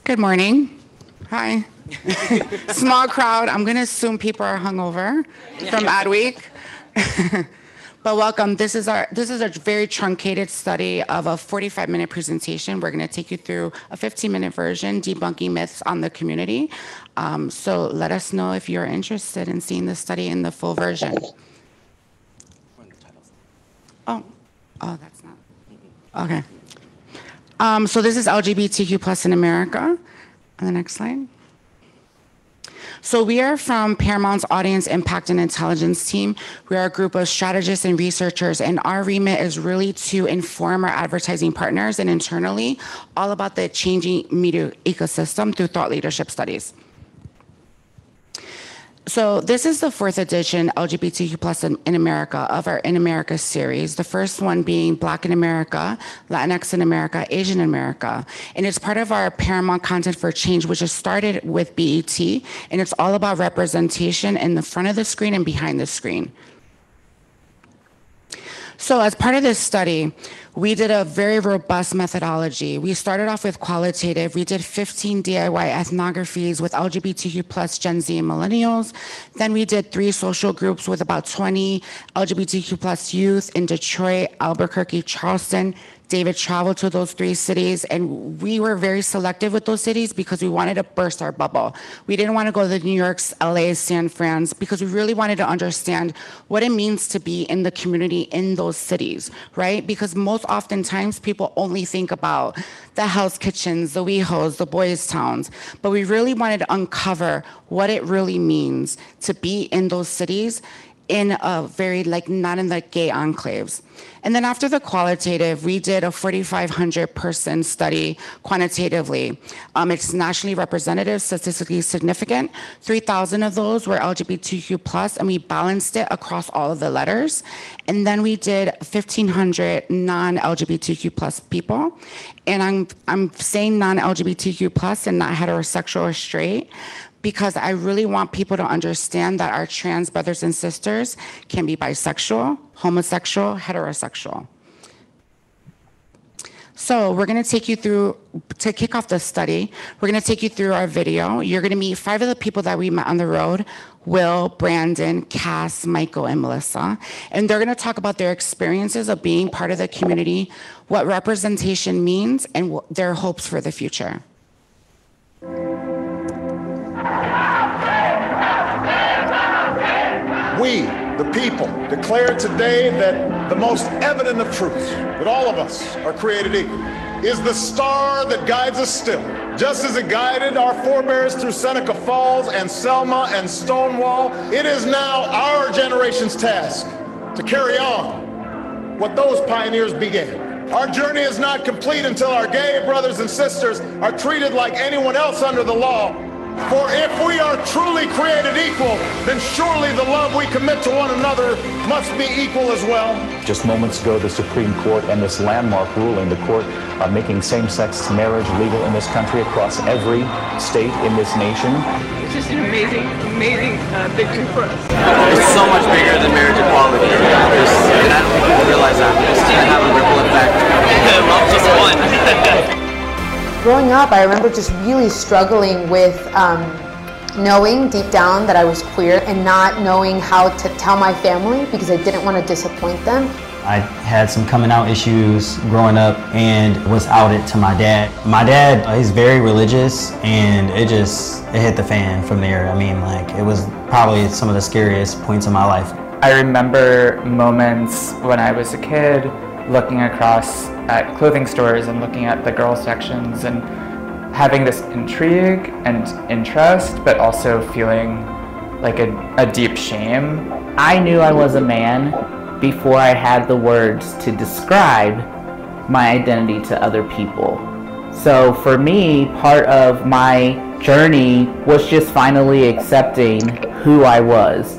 Good morning. Hi. Small crowd. I'm going to assume people are hungover from Adweek. But welcome. This is a very truncated study of a 45-minute presentation. We're going to take you through a 15-minute version debunking myths on the community. So let us know if you're interested in seeing this study in the full version. Oh, that's not. Okay. So this is LGBTQ plus in America. On the next slide. So we are from Paramount's Audience Impact and Intelligence team. We are a group of strategists and researchers, and our remit is really to inform our advertising partners and internally all about the changing media ecosystem through thought leadership studies. So this is the 4th edition LGBTQ plus in America of our In America series, the first one being Black in America, Latinx in America, Asian in America. And it's part of our Paramount Content for Change, which has started with BET, and it's all about representation in the front of the screen and behind the screen. So as part of this study, we did a very robust methodology. We started off with qualitative. We did 15 DIY ethnographies with LGBTQ plus Gen Z and millennials. Then we did 3 social groups with about 20 LGBTQ plus youth in Detroit, Albuquerque, Charleston. David traveled to those 3 cities, and we were very selective with those cities because we wanted to burst our bubble. We didn't want to go to the New Yorks, LA's, San Fran's, because we really wanted to understand what it means to be in the community in those cities, right? Because most oftentimes people only think about the Hell's Kitchens, the WeHos, the Boys Towns, but we really wanted to uncover what it really means to be in those cities in a very, not in the gay enclaves. And then after the qualitative, we did a 4,500 person study quantitatively. It's nationally representative, statistically significant. 3,000 of those were LGBTQ plus, and we balanced it across all of the letters. And then we did 1,500 non-LGBTQ plus people. And I'm saying non-LGBTQ plus and not heterosexual or straight, because I really want people to understand that our trans brothers and sisters can be bisexual, homosexual, heterosexual. So we're going to take you through, to kick off the study, we're going to take you through our video. You're going to meet 5 of the people that we met on the road: Will, Brandon, Cass, Michael, and Melissa. And they're going to talk about their experiences of being part of the community, what representation means, and their hopes for the future. We, the people, declare today that the most evident of truths, that all of us are created equal, is the star that guides us still. Just as it guided our forebears through Seneca Falls and Selma and Stonewall, it is now our generation's task to carry on what those pioneers began. Our journey is not complete until our gay brothers and sisters are treated like anyone else under the law. For if we are truly created equal, then surely the love we commit to one another must be equal as well. Just moments ago, the Supreme Court and this landmark ruling, the court making same-sex marriage legal in this country across every state in this nation. It's just an amazing victory for us. It's so much bigger than marriage equality. And I don't think people realize that. It's going to have a ripple effect. Love just won. Growing up, I remember just really struggling with knowing deep down that I was queer and not knowing how to tell my family because I didn't want to disappoint them. I had some coming out issues growing up and was outed to my dad. My dad, he's very religious, and it hit the fan from there. I mean, it was probably some of the scariest points in my life. I remember moments when I was a kid looking across at clothing stores and looking at the girls sections and having this intrigue and interest, but also feeling like a deep shame. I knew I was a man before I had the words to describe my identity to other people. So for me, part of my journey was just finally accepting who I was.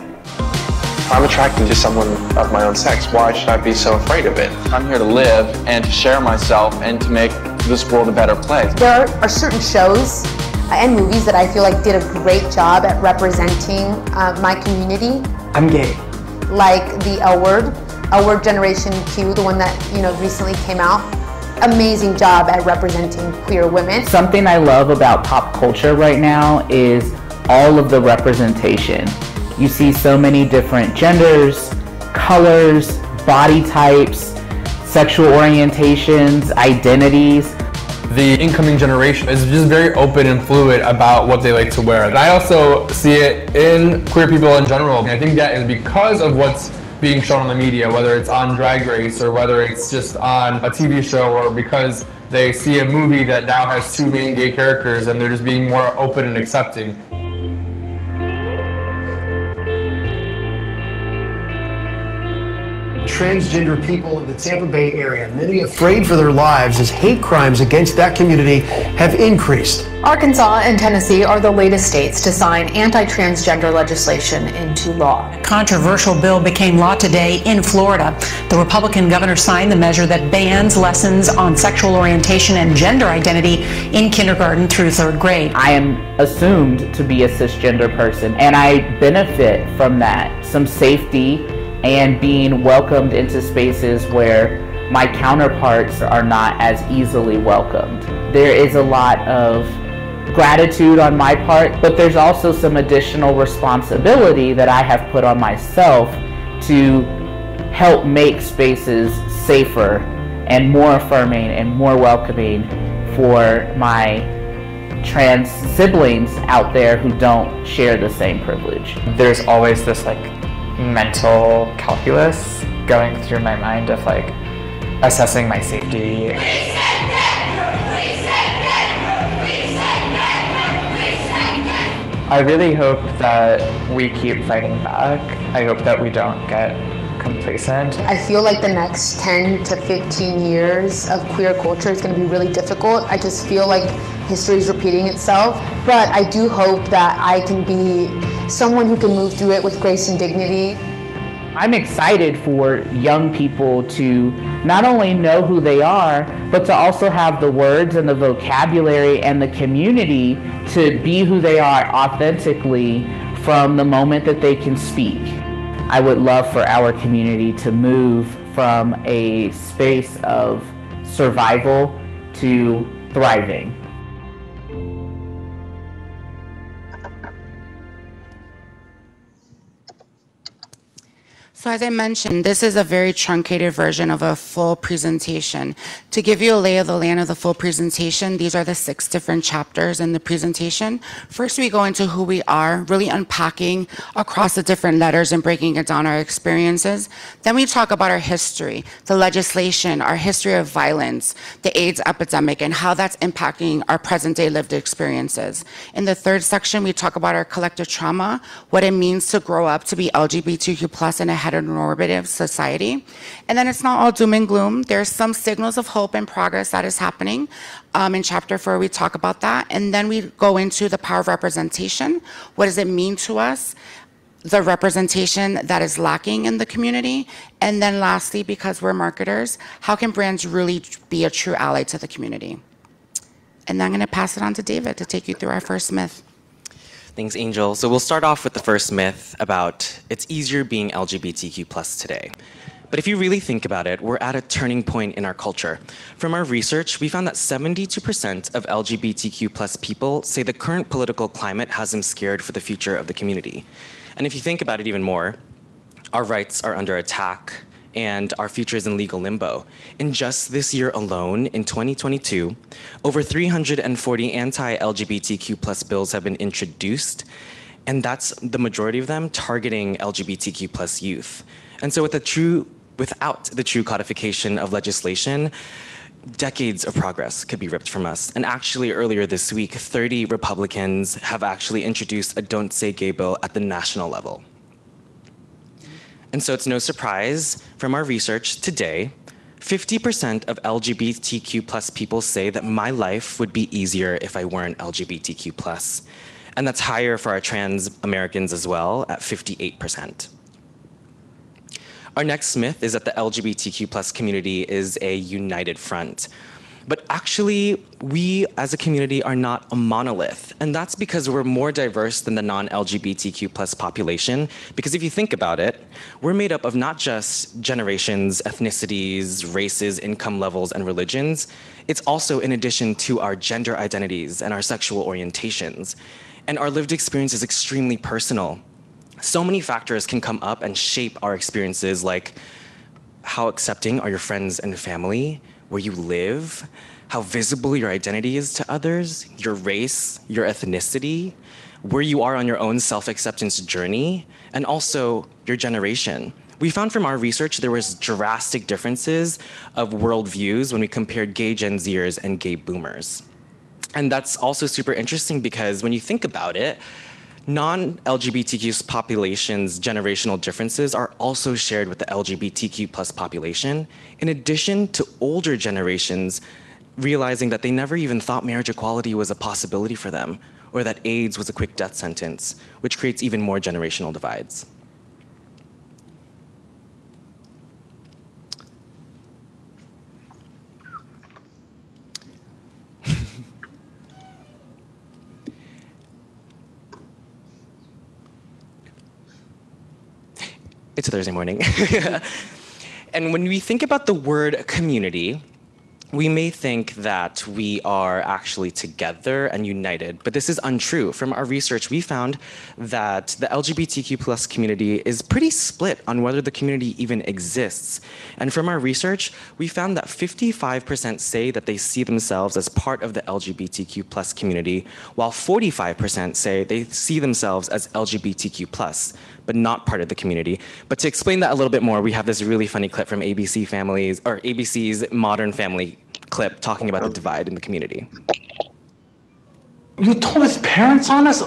I'm attracted to someone of my own sex. Why should I be so afraid of it? I'm here to live and to share myself and to make this world a better place. There are certain shows and movies that I feel like did a great job at representing my community. I'm gay. Like the L Word Generation Q, the one that recently came out. amazing job at representing queer women. Something I love about pop culture right now is all of the representation. You see so many different genders, colors, body types, sexual orientations, identities. The incoming generation is just very open and fluid about what they like to wear. And I also see it in queer people in general. And I think that is because of what's being shown on the media, whether it's on Drag Race or whether it's just on a TV show, or because they see a movie that now has 2 main gay characters and they're just being more open and accepting. Transgender people in the Tampa Bay area, many afraid for their lives as hate crimes against that community have increased. Arkansas and Tennessee are the latest states to sign anti-transgender legislation into law. A controversial bill became law today in Florida. The Republican governor signed the measure that bans lessons on sexual orientation and gender identity in kindergarten through 3rd grade. I am assumed to be a cisgender person, and I benefit from that. Some safety and being welcomed into spaces where my counterparts are not as easily welcomed. There is a lot of gratitude on my part, but there's also some additional responsibility that I have put on myself to help make spaces safer and more affirming and more welcoming for my trans siblings out there who don't share the same privilege. There's always this mental calculus going through my mind of assessing my safety. I really hope that we keep fighting back. I hope that we don't get complacent. I feel like the next 10 to 15 years of queer culture is going to be really difficult. I just feel like history is repeating itself, but I do hope that I can be someone who can move through it with grace and dignity. I'm excited for young people to not only know who they are, but to also have the words and the vocabulary and the community to be who they are authentically from the moment that they can speak. I would love for our community to move from a space of survival to thriving. So as I mentioned, this is a very truncated version of a full presentation. To give you a lay of the land of the full presentation, these are the 6 different chapters in the presentation. First, we go into who we are, really unpacking across the different letters and breaking it down our experiences. Then we talk about our history, the legislation, our history of violence, the AIDS epidemic, and how that's impacting our present-day lived experiences. In the 3rd section, we talk about our collective trauma, what it means to grow up to be LGBTQ+ in a heteronormative society. And then it's not all doom and gloom. There's some signals of hope and progress that is happening. In chapter 4, we talk about that. And then we go into the power of representation. What does it mean to us? The representation that is lacking in the community. And then lastly, because we're marketers, how can brands really be a true ally to the community? And then I'm going to pass it on to David to take you through our first myth. Thanks, Angel. So we'll start off with the first myth about it's easier being LGBTQ+ today. But if you really think about it, we're at a turning point in our culture. From our research, we found that 72% of LGBTQ+ people say the current political climate has them scared for the future of the community. And if you think about it even more, our rights are under attack and our future is in legal limbo. In just this year alone, in 2022, over 340 anti-LGBTQ+ bills have been introduced, and that's the majority of them targeting LGBTQ+ youth. And so without the true codification of legislation, decades of progress could be ripped from us. And actually earlier this week, 30 Republicans have actually introduced a Don't Say Gay bill at the national level. And so it's no surprise from our research today, 50% of LGBTQ+ people say that my life would be easier if I weren't LGBTQ+. And that's higher for our trans Americans as well, at 58%. Our next myth is that the LGBTQ+ community is a united front. But actually, we as a community are not a monolith. And that's because we're more diverse than the non-LGBTQ plus population. Because if you think about it, we're made up of not just generations, ethnicities, races, income levels, and religions. It's also in addition to our gender identities and our sexual orientations. And our lived experience is extremely personal. So many factors can come up and shape our experiences, like how accepting are your friends and family, where you live, how visible your identity is to others, your race, your ethnicity, where you are on your own self-acceptance journey, and also your generation. We found from our research there was drastic differences of worldviews when we compared gay Gen Zers and gay boomers. And that's also super interesting because when you think about it, non-LGBTQ population's generational differences are also shared with the LGBTQ plus population, in addition to older generations realizing that they never even thought marriage equality was a possibility for them, or that AIDS was a quick death sentence, which creates even more generational divides. It's a Thursday morning. And when we think about the word community, we may think that we are actually together and united, but this is untrue. From our research, we found that the LGBTQ plus community is pretty split on whether the community even exists. And from our research, we found that 55% say that they see themselves as part of the LGBTQ plus community, while 45% say they see themselves as LGBTQ plus, but not part of the community. But to explain that a little bit more, we have this really funny clip from ABC's Modern Family clip talking about the divide in the community. You told his parents on us?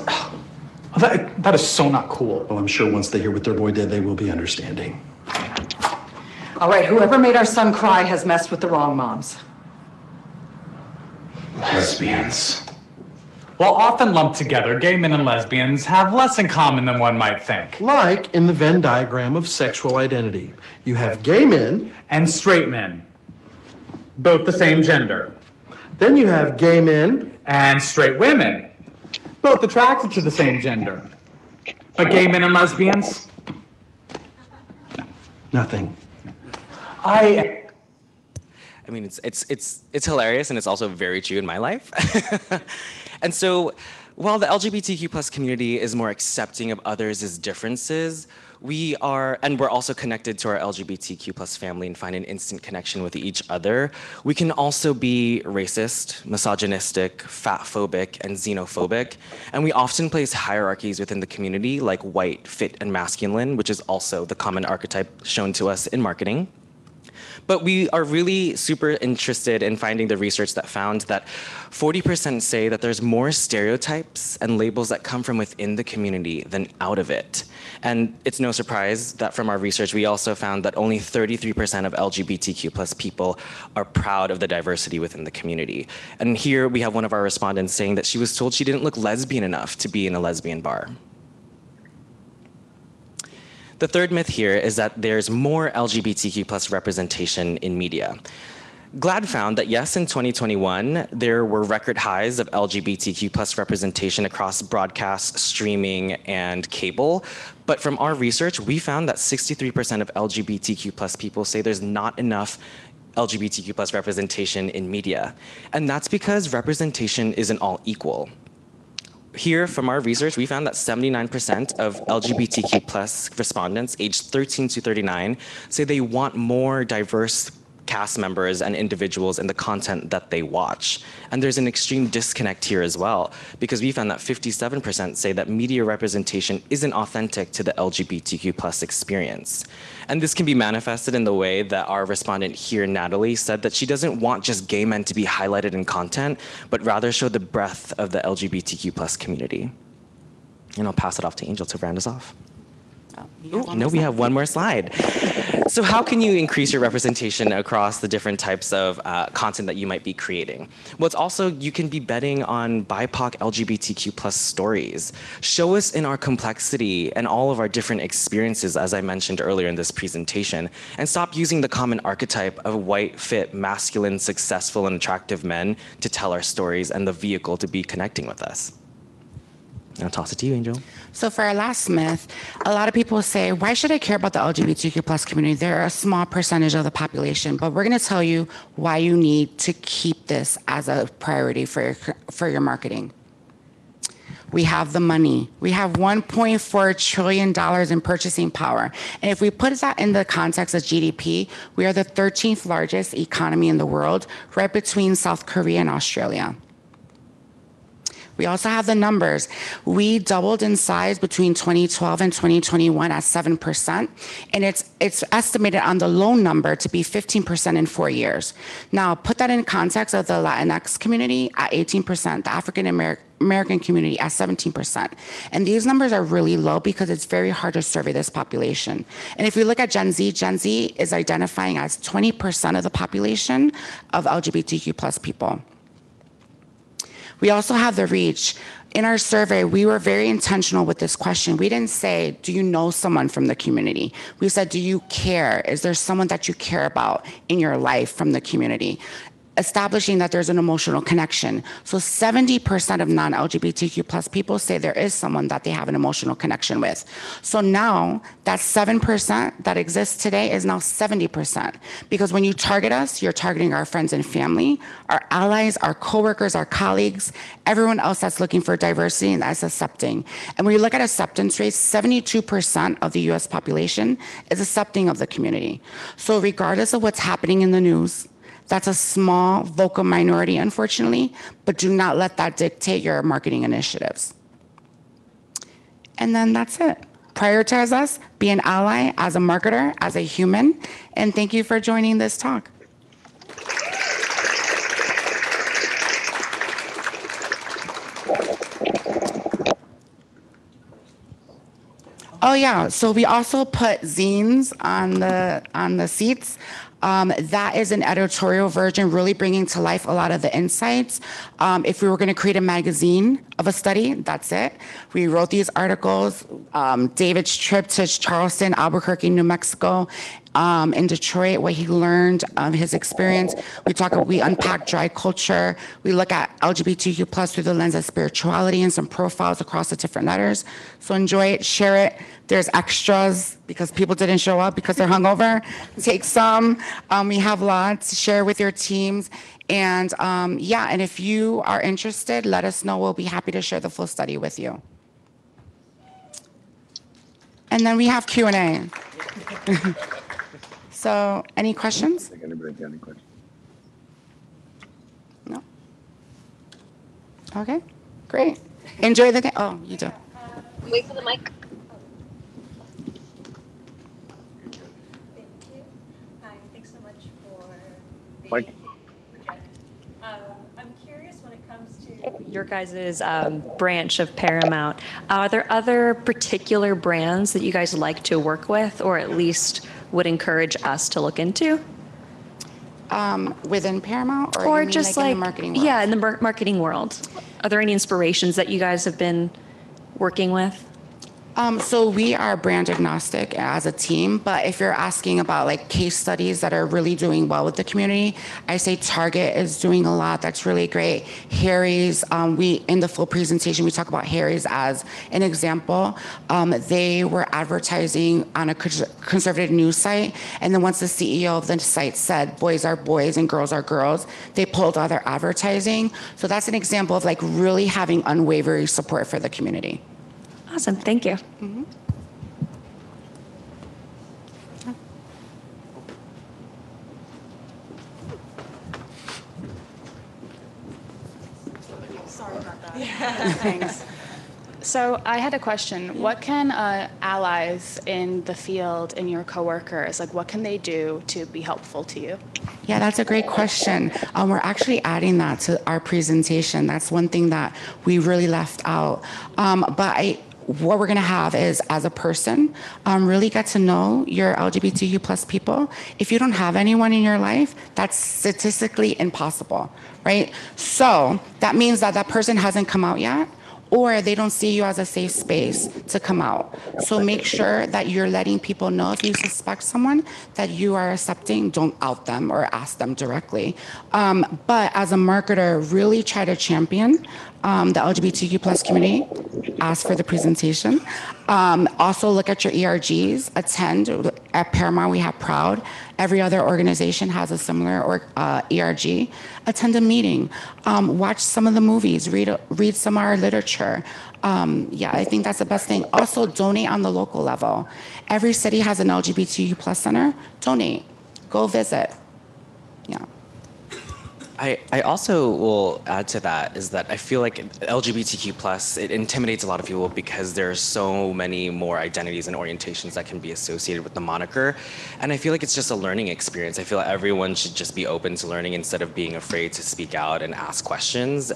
That is so not cool. Well, I'm sure once they hear what their boy did, they will be understanding. All right, whoever made our son cry has messed with the wrong moms. Lesbians. While often lumped together, gay men and lesbians have less in common than one might think. Like in the Venn diagram of sexual identity. You have gay men and straight men, both the same gender. Then you have gay men and straight women, both attracted to the same gender. But gay men and lesbians? Nothing. I mean, it's hilarious, and it's also very true in my life. And so, while the LGBTQ plus community is more accepting of others' differences, we're also connected to our LGBTQ plus family and find an instant connection with each other. We can also be racist, misogynistic, fatphobic, and xenophobic. And we often place hierarchies within the community like white, fit, and masculine, which is also the common archetype shown to us in marketing. But we are really super interested in finding the research that found that 40% say that there's more stereotypes and labels that come from within the community than out of it. And it's no surprise that from our research, we also found that only 33% of LGBTQ plus people are proud of the diversity within the community. And here we have one of our respondents saying that she was told she didn't look lesbian enough to be in a lesbian bar. The third myth here is that there's more LGBTQ plus representation in media. GLAAD found that yes, in 2021, there were record highs of LGBTQ plus representation across broadcast, streaming, and cable. But from our research, we found that 63% of LGBTQ plus people say there's not enough LGBTQ plus representation in media. And that's because representation isn't all equal. Here, from our research, we found that 79% of LGBTQ plus respondents aged 13 to 39 say they want more diverse cast members and individuals in the content that they watch. And there's an extreme disconnect here as well, because we found that 57% say that media representation isn't authentic to the LGBTQ plus experience. And this can be manifested in the way that our respondent here, Natalie, said that she doesn't want just gay men to be highlighted in content, but rather show the breadth of the LGBTQ plus community. And I'll pass it off to Angel to round us off. We have one more one more slide. So how can you increase your representation across the different types of content that you might be creating? Well, it's also, you can be betting on BIPOC LGBTQ plus stories. Show us in our complexity and all of our different experiences, as I mentioned earlier in this presentation, and stop using the common archetype of white, fit, masculine, successful, and attractive men to tell our stories and the vehicle to be connecting with us. I'll toss it to you, Angel. So for our last myth, a lot of people say, why should I care about the LGBTQ plus community? They're a small percentage of the population, but we're gonna tell you why you need to keep this as a priority for your marketing. We have the money. We have $1.4 trillion in purchasing power. And if we put that in the context of GDP, we are the 13th largest economy in the world, right between South Korea and Australia. We also have the numbers. We doubled in size between 2012 and 2021 at 7%, and it's estimated on the loan number to be 15% in 4 years. Now, put that in context of the Latinx community at 18%, the African American community at 17%. And these numbers are really low because it's very hard to survey this population. And if you look at Gen Z is identifying as 20% of the population of LGBTQ plus people. We also have the reach. In our survey, we were very intentional with this question. We didn't say, do you know someone from the community? We said, do you care? Is there someone that you care about in your life from the community? Establishing that there's an emotional connection. So 70% of non-LGBTQ plus people say there is someone that they have an emotional connection with. So now that 7% that exists today is now 70%. Because when you target us, you're targeting our friends and family, our allies, our coworkers, our colleagues, everyone else that's looking for diversity and that's accepting. And when you look at acceptance rates, 72% of the US population is accepting of the community. So regardless of what's happening in the news, that's a small vocal minority, unfortunately, but do not let that dictate your marketing initiatives. And then that's it. Prioritize us, be an ally as a marketer, as a human, and thank you for joining this talk. Oh yeah, so we also put zines on the seats. That is an editorial version, really bringing to life a lot of the insights. If we were going to create a magazine of a study, that's it. We wrote these articles. David's trip to Charleston, Albuquerque, New Mexico, in Detroit, what he learned, his experience. We unpack dry culture. We look at LGBTQ plus through the lens of spirituality and some profiles across the different letters. So enjoy it, share it. There's extras because people didn't show up because they're hungover. Take some. We have lots. Share with your teams. And yeah, and if you are interested, let us know. We'll be happy to share the full study with you. And then we have Q&A. So, any questions? Anybody got any questions? No? Okay, great. Enjoy the day. Oh, you do. Wait for the mic. Thanks so much for the Mike. I'm curious when it comes to your guys' branch of Paramount. Are there other particular brands that you guys like to work with, or at least would encourage us to look into? Within Paramount, or you mean just like in the marketing world? Yeah, in the marketing world. Are there any inspirations that you guys have been working with? So we are brand agnostic as a team, but if you're asking about like case studies that are really doing well with the community, I say Target is doing a lot. That's really great. Harry's, in the full presentation, we talk about Harry's as an example. They were advertising on a conservative news site, and then once the CEO of the site said boys are boys and girls are girls, they pulled all their advertising. So that's an example of like really having unwavering support for the community. Awesome, thank you. Mm-hmm. Sorry about that. Yeah. Thanks. So I had a question. What can allies in the field and your coworkers, like what can they do to be helpful to you? Yeah, that's a great question. We're actually adding that to our presentation. That's one thing that we really left out. But what we're gonna have is, as a person, really get to know your LGBTQ plus people. If you don't have anyone in your life, that's statistically impossible, right? So that means that that person hasn't come out yet, or they don't see you as a safe space to come out. So make sure that you're letting people know if you suspect someone that you are accepting, don't out them or ask them directly. But as a marketer, really try to champion the LGBTQ plus community. Ask for the presentation. Also look at your ERGs, attend. At Paramount, we have Proud. Every other organization has a similar ERG. Attend a meeting. Watch some of the movies. Read some of our literature. Yeah, I think that's the best thing. Also, donate on the local level. Every city has an LGBTQ plus center. Donate. Go visit. Yeah. I also will add to that is that I feel like LGBTQ plus, it intimidates a lot of people because there are so many more identities and orientations that can be associated with the moniker. And I feel like it's just a learning experience. I feel like everyone should just be open to learning instead of being afraid to speak out and ask questions.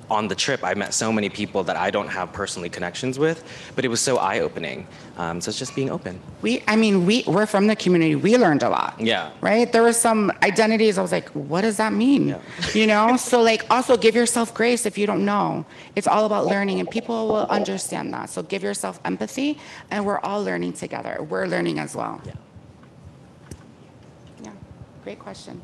On the trip, I met so many people that I don't have personally connections with, but it was so eye-opening. So it's just being open. We're from the community. We learned a lot. Yeah. Right? There were some identities I was like, what does that mean? Yeah. You know? So like, also give yourself grace if you don't know. It's all about learning, and people will understand that. So give yourself empathy, and we're all learning together. We're learning as well. Yeah. Yeah. Great question.